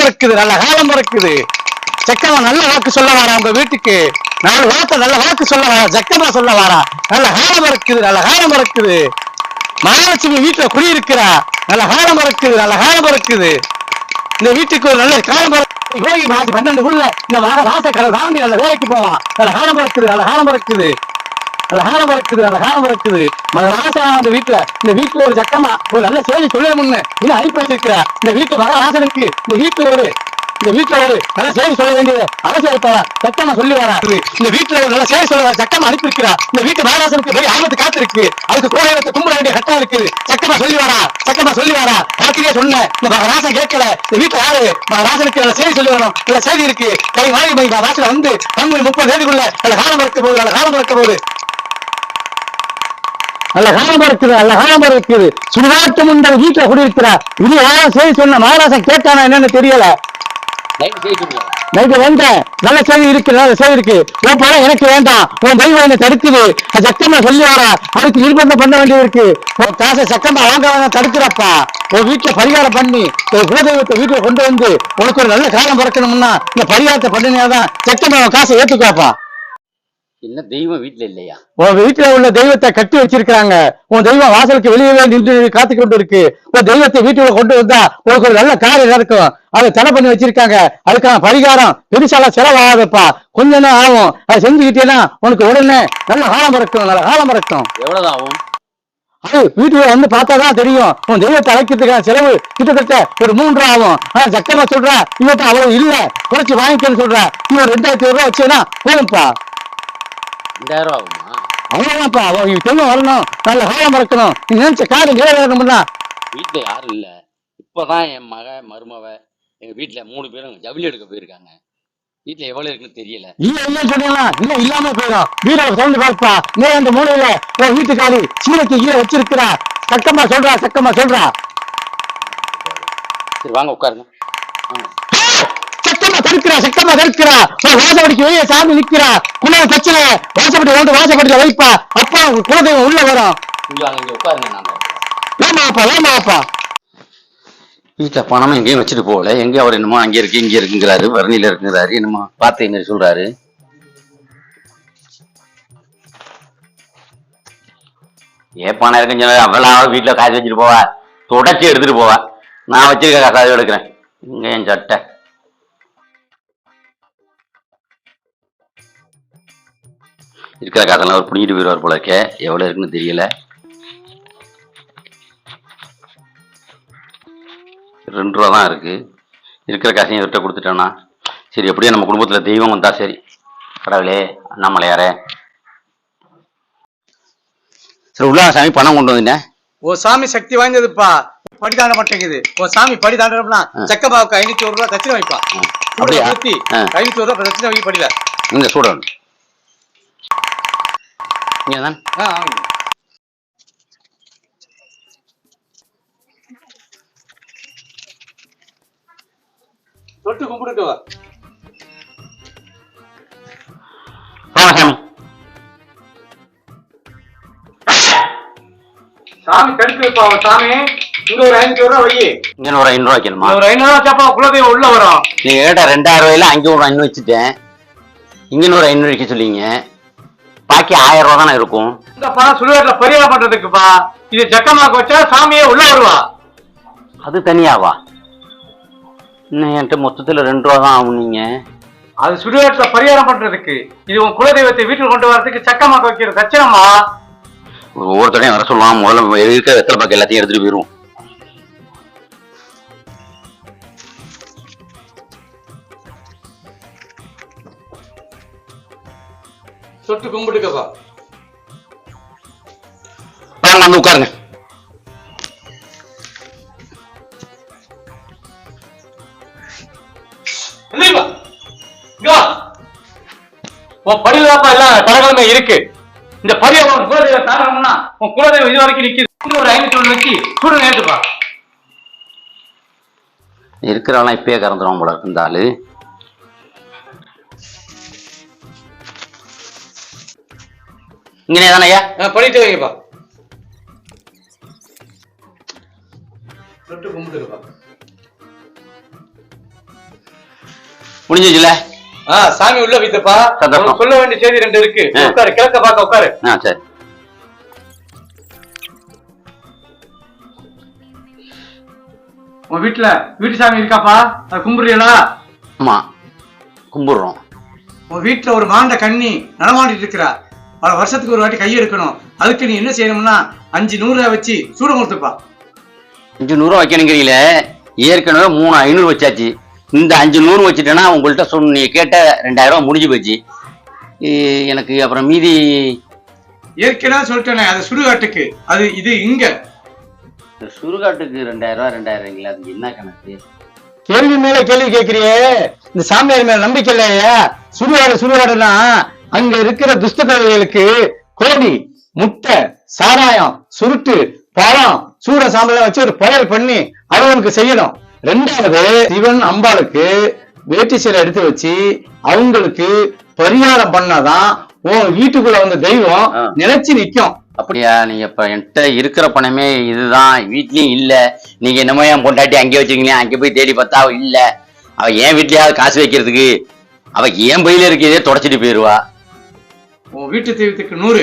பிறக்குது, நல்ல காலம் பிறக்குது. சக்கமா நல்ல வாக்கு சொல்ல வாரா உங்க வீட்டுக்கு, 4 வார்த்தை நல்ல வாக்கு சொல்ல வாரா, சக்கமா சொல்ல வாரா. நல்ல காலம் பிறக்குது, நல்ல காலம் பிறக்குது. மகாலட்சுமி வீட்டுல குடியிருக்கிறா, நல்ல காலம் பிறக்குது, நல்ல காலம் பிறக்குது. இந்த வீட்டுக்கு ஒரு நல்ல காலம் போய் 12 இந்த வாசக்கடை தாண்டி நல்ல வேலைக்கு போவான். நல்ல காலம் பிறக்குது, நல்ல காலம் பிறக்குது, நல்ல காலம் பிறக்குது, நல்ல காலம் பிறக்குது. மகராசா அந்த வீட்டுல, இந்த வீட்டுல ஒரு சக்கமா ஒரு நல்ல செய்தி சொல்லணும்னு இன்னும் அனுப்பி வச்சிருக்கிற இந்த வீட்டு மகராசனுக்கு இந்த வீட்டுல ஒரு நல்ல செய்தி சொல்ல வேண்டியது அவசியம். சட்டமா சொல்லி வரா. இந்த வீட்டுல ஒரு நல்ல செய்தி சொல்ல சட்டமா அனுப்பியிருக்கிறா. இந்த வீட்டு மகராசனுக்கு பெரிய ஆபத்து காத்திருக்கு. அதுக்கு கோயிலத்தை கும்பிட வேண்டிய கட்டம் இருக்குது. சட்டமா சொல்லி வரா, சட்டமா சொல்லி வரா. ராத்திரியே சொன்ன இந்த மகராசன் கேட்கல. இந்த வீட்டுல யாரு மகராசனுக்கு நல்ல செய்தி சொல்லி வரும். நல்ல செய்தி இருக்கு. கை வாங்கி மகராசன் வந்து 30 தேதிக்குள்ள நல்ல காலம் பிறக்க போகுது, நல்ல காலம் பிறக்க போகுது. நல்ல காலம் இருக்குது, நல்ல காலம் இருக்குது. சுடுகாட்டு முன்ன வீட்டுல குடியிருக்கிறார். இது யாரும் செய்தி சொன்ன மகாராசன் கேட்டானா என்னன்னு தெரியல. நைட்டு வேண்டாம், நல்ல செய்தி இருக்கு, நல்ல செய்தி இருக்கு. உன் பணம் எனக்கு வேண்டாம், உன் தெய்வம் என்ன தடுக்குது. சக்கமா சொல்லி வர, அதுக்கு நிர்பந்தம் பண்ண வேண்டியது இருக்கு. காசை சக்கமா வாங்க தடுக்கிறப்பா. உன் வீட்டுல பரிகாரம் பண்ணி ஒரு குலதெய்வத்தை வீட்டுல கொண்டு வந்து உனக்கு ஒரு நல்ல காலம் பிறக்கணும்னா இந்த பரிகாரத்தை பண்ணினாதான் சக்கமா காசை ஏத்துக்காப்பா. என்ன தெய்வம் வீட்டுல இல்லையா? உன் வீட்டுல உள்ள தெய்வத்தை கட்டி வச்சிருக்காங்க. உன் தெய்வம் வாசலுக்கு வெளியே நின்று காத்து கொண்டு இருக்கு. உன் தெய்வத்தை வீட்டுல கொண்டு வந்தா உனக்கு ஒரு நல்ல காரியம் நடக்கும். அதை தடை பண்ணி வச்சிருக்காங்க. அதுக்கான பரிகாரம் பெருசாலாம் செலவாகாதப்பா, கொஞ்சம் தான் ஆகும். அதை செஞ்சுக்கிட்டேன்னா உனக்கு உடனே நல்ல காலம் பிறக்கும், நல்ல காலம் பிறக்கும். எவ்வளவுதான் ஆகும்? அது வீட்டுல வந்து பார்த்தாதான் தெரியும். உன் தெய்வத்தை அழைக்கிறதுக்கான செலவு கிட்டத்தட்ட ஒரு 3 ரூபா ஆகும். ஆனா சக்கரமா சொல்றா, இவட்ட அவ்வளவு இல்ல, குறைச்சு வாங்கிக்கன்னு சொல்றா. இவன் 2500 ரூபா வச்சுன்னா போதும்ப்பா. 2000 ஆகுமா? அவ்வளவுதான்ப்பா. தெய்வம் வரணும், நல்ல காலம் பிறக்கணும். நீ நினைச்ச காரியம் நிறைவேறணும்னா. வீட்டுல யாரும் இல்ல. இப்பதான் என் மருமவ எங்க வீட்டுல 3 பேரும் ஜவுளி எடுக்க போயிருக்காங்க. வீட்டுல எவ்வளவு இருக்குன்னு தெரியல. இல்லன்னு சொன்னீங்களா? இல்ல இல்லாம போயிடும். வீட சவுண்ட் பார்ப்பா. நீ அந்த மூலையில உன் வீட்டுக்காரி சீரத்தை கீழே வச்சிருக்கிறா. சக்கமா சொல்றா, சக்கமா சொல்றா. சரி வாங்க உட்காருங்க. சக்கமா தடுக்கிறா, சக்கமா தடுக்கிறா. வாசப்படிக்கு வெளியே சாமி நிக்கிறா. குல பிரச்சனை வாசப்படி வந்து வாசப்படியில வைப்பா. அப்பா குலதெய்வம் உள்ள வரும். இங்க உட்காருங்க. நான் ஏமாப்பா, ஏமாப்பா. வீட்டுல பணமும் எங்கேயும் வச்சுட்டு போகல. எங்கேயும் அவர் என்னமோ அங்கே இருக்கு இங்கே இருக்குங்கிறாரு, வர்ணில இருக்குங்கிறாரு, என்னமோ பார்த்து என்ன சொல்றாரு. ஏன் பணம் இருக்குன்னு சொன்னா அவளாவது வீட்டுல காசு வச்சுட்டு போவா, தொடச்சி எடுத்துட்டு போவா. நான் வச்சிருக்க காசு எடுக்கிறேன். இங்க என் சட்டை இருக்கிற காசெல்லாம் அவர் பிடிங்கிட்டு போயிடுவார் போல இருக்கே. எவ்வளவு இருக்குன்னு தெரியல. 2 ரூபா தான் இருக்கு. இருக்கிற காசையும் இவர்கிட்ட கொடுத்துட்டோம்னா சரி. எப்படியும் நம்ம குடும்பத்துல தெய்வம் வந்தா சரி. கடவுளே, அண்ணாமலையாரே, சரி உள்ள சாமி பணம் கொண்டு வந்துட்டேன். ஓ சாமி சக்தி வாய்ந்ததுப்பா. படி தாண்ட மாட்டேங்குது. ஓ சாமி படி தாண்டா சக்கபாவுக்கு 501 ரூபா தட்சிணை வைப்பா. அப்படியா? 501 ரூபா தட்சிணை வைக்க படியில இங்க சூடணும். இங்க தான் தொட்டு கும்பிடுட்டு வா. சாமி சாமி தடுத்து வைப்பா. சாமி இங்க ஒரு 500 ரூபா வை. இங்க ஒரு 500 ரூபா வைக்கணுமா? ஒரு 500 ரூபா வச்சாப்பா குலதெய்வம் உள்ள வரும். நீங்க கேட்ட 2000 ரூபாயில அங்கே ஒரு 500 வச்சுட்டேன். இங்க ஒரு 500 வைக்க சொல்லிங்க. பாக்கி 1000 ரூபா தானே இருக்கும். இந்த பணம் சுடுகாட்டுல பரிகாரம் பண்றதுக்குப்பா. இது ஜக்கமாக்கு வச்சா சாமியே உள்ள வருவா. அது தனியாவா? இன்னும் என்கிட்ட மொத்தத்துல 2 ரூபா தான் ஆகும். நீங்க அது சுடுகாட்டுல பரிகாரம் பண்றதுக்கு. இது உன் குலதெய்வத்தை வீட்டுக்கு கொண்டு வரதுக்கு சக்கமாக்கு வைக்கிற தட்சணமா. ஒவ்வொருத்தரையும் வர சொல்லுவான். முதல்ல இருக்க வெத்தலை பாக்கு எல்லாத்தையும் எடுத்துட்டு போயிரும். சொட்டு கும்பிட்டுக்கப்பா. வந்து உட்காருங்க. படிதாப்பா எல்லாம் கடகலமே இருக்கு. இந்த பரிகாரம் குலதெய்வம் தாண்டணும்னா உன் குலதெய்வம் இது வரைக்கும் நிக்குது. ஒரு 500 வச்சு சுடு நேற்றுப்பா. இருக்கிறவெல்லாம் இப்பயே கறந்துடும் போல இருக்கு. இந்த ஆளு இங்கே தானே ஐயா? பண்ணிட்டு வைங்கப்பா. தொட்டு கும்பிட்டுப்பா. முடிஞ்சிச்சுல? சாமி உள்ள வைத்தப்பா. சந்தோஷம். சொல்ல வேண்டிய செய்தி 2 இருக்கு. உட்காரு, கிழக்க பாக்க உட்காரு. சரி. உன் வீட்டு சாமி இருக்காப்பா? அதை கும்பிடுறீங்களா? ஆமா, கும்பிடுறோம். உன் வீட்டுல ஒரு மாண்ட கண்ணி நடமாடிட்டு இருக்கிறா. பல வருஷத்துக்கு ஒரு வாட்டி கை எடுக்கணும். அதுக்கு நீ என்ன செய்யணும்னா 500 வச்சு சூடம் கொடுத்துப்பா. 500 வைக்கணுங்கிறீங்களே, ஏற்கனவே 3500 வச்சாச்சு. இந்த 500 வச்சுட்டேன்னா உங்கள்கிட்ட சொன்ன நீ கேட்ட 2000 முடிஞ்சு போச்சு. எனக்கு அப்புறம் மீதி ஏற்கனவே சொல்லிட்டேனே, அது சுடுகாட்டுக்கு. அது இது இங்க சுடுகாட்டுக்கு 2000 அது என்ன கணக்கு? கேள்வி மேல கேள்வி கேட்கிறியே. இந்த சாமியார் மேல நம்பிக்கை இல்லையா? சுடுகாடுனா அங்க இருக்கிற துஷ்ட தலைவர்களுக்கு கோடி, முட்டை, சாராயம், சுருட்டு, பழம், சூட சாம்பல வச்சு ஒரு புயல் பண்ணி அவங்களுக்கு செய்யணும். 2வது சிவன் அம்பாளுக்கு வேட்டி சீலை எடுத்து வச்சு அவங்களுக்கு பரிகாரம் பண்ணாதான் உன் வீட்டுக்குள்ள வந்த தெய்வம் நிலைச்சு நிக்கும். அப்படியா? நீங்க இப்ப என்கிட்ட இருக்கிற பணமே இதுதான், வீட்லயும் இல்ல. நீங்க என்னமோ என் பொண்டாட்டி அங்கே வச்சிருக்கீங்க, அங்கே போய் தேடி பார்த்தா அவ இல்ல. அவ என் வீட்லயாவது காசு வைக்கிறதுக்கு அவ என் பையில இருக்கிறதே தொடச்சிட்டு போயிருவா. உன் வீட்டு தெய்வத்துக்கு 100,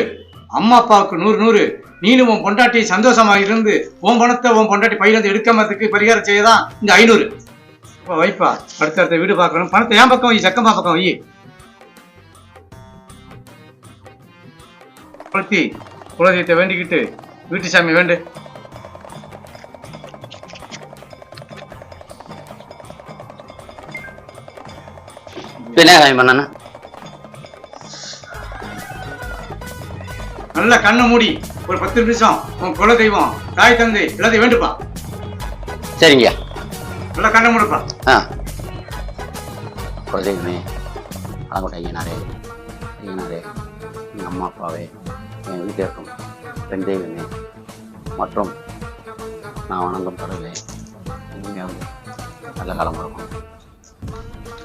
அம்மா அப்பாவுக்கு 100. நீனும் உன் பொண்டாட்டி சந்தோஷமா இருந்து உன் பணத்தை உன் பொண்டாட்டி பையில இருந்து எடுக்காமத்துக்கு பரிகாரம் செய்யதான் இந்த 500. வைப்பா, அடுத்த வீடு பார்க்கணும். பணத்தை என் பக்கம் வை, சக்கம்மா பக்கம் வை. குலதெய்வத்தை வேண்டிக்கிட்டு வீட்டு சாமி வேண்டு. என்ன சாமி பண்ண? நல்ல கண்ணை மூடி ஒரு 10 நிமிஷம் உன் குலதெய்வம், தாய் தந்தை எல்லாத்தையும் வேண்டுப்பா. சரிங்க. நல்லா கண்ணை மூடுப்பா. குலதெய்வமே, அழகோட்ட ஐயனாரே, என் அம்மா அப்பாவே, என் வீட்டில் இருக்கும் பெண் தெய்வமே மற்றும் நான் வணங்கும் கடவுளே, இனிமையாவது நல்ல காலம் இருக்கும்.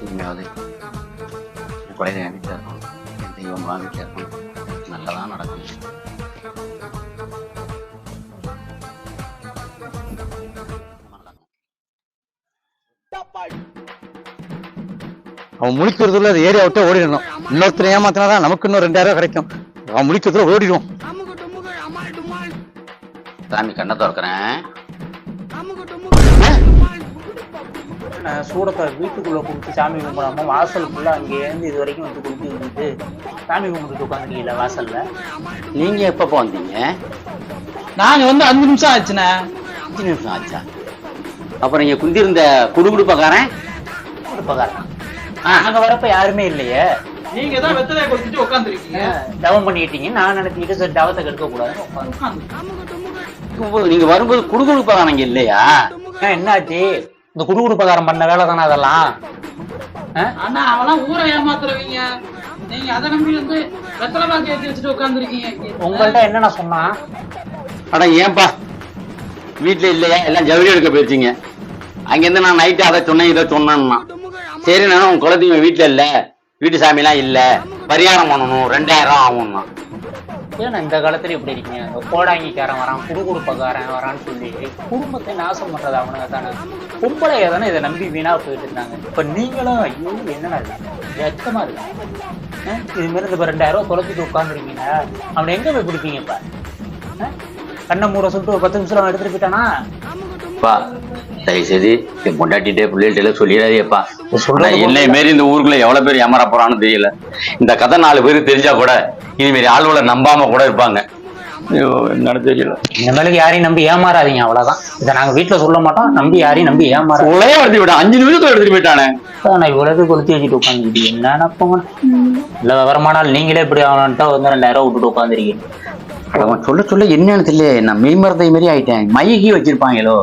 இனிமையாவது என் குழந்தை என் வீட்டில் இருக்கும், என் தெய்வம்லாம் வீட்டில் இருக்கும், நல்லதான் நடக்கும். அவன் முடிக்கிறதுல அது ஏரியா விட்டு ஓடிடணும். இன்னொருத்தர் ஏமாத்தினாதான் நமக்கு இன்னும் 2000 கிடைக்கும். அவன் முடிக்கிறதுல ஓடிடுவோம். சாமி கண்ணை திறக்கிறேன். சூடத்தை வீட்டுக்குள்ள கொடுத்து சாமி கும்பிடாம வாசலுக்குள்ள அங்கே இருந்து இது வரைக்கும் வந்து கொடுத்து சாமி கும்பிட்டு உட்காந்துருக்கீங்களா வாசல்ல? நீங்க எப்ப வந்தீங்க? நாங்க வந்து 5 நிமிஷம் ஆச்சுண்ணே. 5 நிமிஷம் ஆச்சா? அப்புறம் இங்க குந்திருந்த குடுகுடுப்பக்காரன் அங்க வரப்ப யாருமே இல்லையே. நீங்க தான் வெத்தலையை கொடுத்துட்டு உட்காந்துருக்கீங்க, தவம் பண்ணிட்டீங்க. நான் நினைச்சிட்டு சரி தவத்தை கெடுக்க கூடாது. நீங்க வரும்போது குடுகுடுப்பக்காரன் இங்க இல்லையா? என்னாச்சு? இந்த குடுகுடுப்பகாரம் பண்ண வேலை தானே அதெல்லாம். ஆனா அவெல்லாம் ஊரை ஏமாத்துறவங்க. நீங்க அதை நம்பி வந்து வெத்தலை பாக்கு ஏற்றி வச்சுட்டு உட்காந்துருக்கீங்க. உங்கள்ட்ட என்னென்ன சொன்னா? அட ஏன்பா வீட்டுல இல்லையா? எல்லாம் ஜவுளி எடுக்க போயிருச்சீங்க. அங்கிருந்து நான் நைட்டு அதை சொன்னேன் இதை சொன்னேன்னா சரி, நானும் உன் குலதெய்வம் வீட்டுல இல்ல, வீட்டு சாமிலாம் இல்ல, பரிகாரம் பண்ணணும் 2000 ஆகும்னா. ஏன்னா இந்த காலத்துல இப்படி இருக்கீங்க? கோடாங்கிக்காரன் வரான், குடுகுடுப்பக்காரன் வரான்னு சொல்லி குடும்பத்தை நாசம் பண்றது அவனுங்க தானே. பொம்பளைய தானே இதை நம்பி வீணா போயிட்டு இருந்தாங்க. இப்ப நீங்களும் ஐயோ என்னடா எச்சமா இருக்கு. இது மாதிரி இந்த 2000 தொலைச்சிட்டு உட்காந்துருக்கீங்க. அவனை எங்க போய் கொடுப்பீங்க? இப்ப கண்ணை மூட சொல்லிட்டு ஒரு 10 நிமிஷம் எடுத்துட்டு போயிட்டானா? தயவுசெய்து என் பொண்டாட்டிட்டே பிள்ளைகிட்ட சொல்லிடாதேப்பா. என்னை மாரி இந்த ஊருக்குள்ள எவ்வளவு பேர் ஏமாற போறான்னு தெரியல. இந்த கதை 4 பேருக்கு தெரிஞ்சா கூட இனிமேல் ஆளுகளை நம்பாம கூட இருப்பாங்க. என்னன்னு தெரியல. இந்த மேலுக்கு யாரையும் நம்பி ஏமாறாதீங்க, அவ்வளவுதான். இதை நாங்க வீட்டுல சொல்ல மாட்டோம். நம்பி யாரையும் நம்பி ஏமாற உலகம் எடுத்து விட 5 நிமிஷத்துல எடுத்துட்டு போயிட்டானே. நான் இவ்வளவு கொளுத்தி வச்சுட்டு உட்காந்துக்கிட்டு என்ன போங்க. இல்ல விவரமானால் நீங்களே இப்படி அவன்கிட்ட வந்து 2000 விட்டுட்டு உட்காந்துருக்கீங்க. அவன் சொல்ல சொல்ல என்னன்னு தெரியல. நான் மெய்மறதை மாரி ஆயிட்டேன். மையகி வச்சிருப்பாங்களோ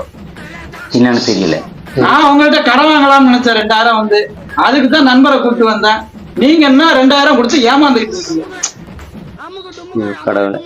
என்னன்னு தெரியல. நான் உங்கள்கிட்ட கடன் வாங்கலாம்னு நினைச்சேன் 2000 வந்து. அதுக்கு தான் நண்பரை கூப்பிட்டு வந்தேன். நீங்க என்ன 2000 கொடுத்து ஏமாந்துக்கிட்டு இருக்கீங்க? கடவுளை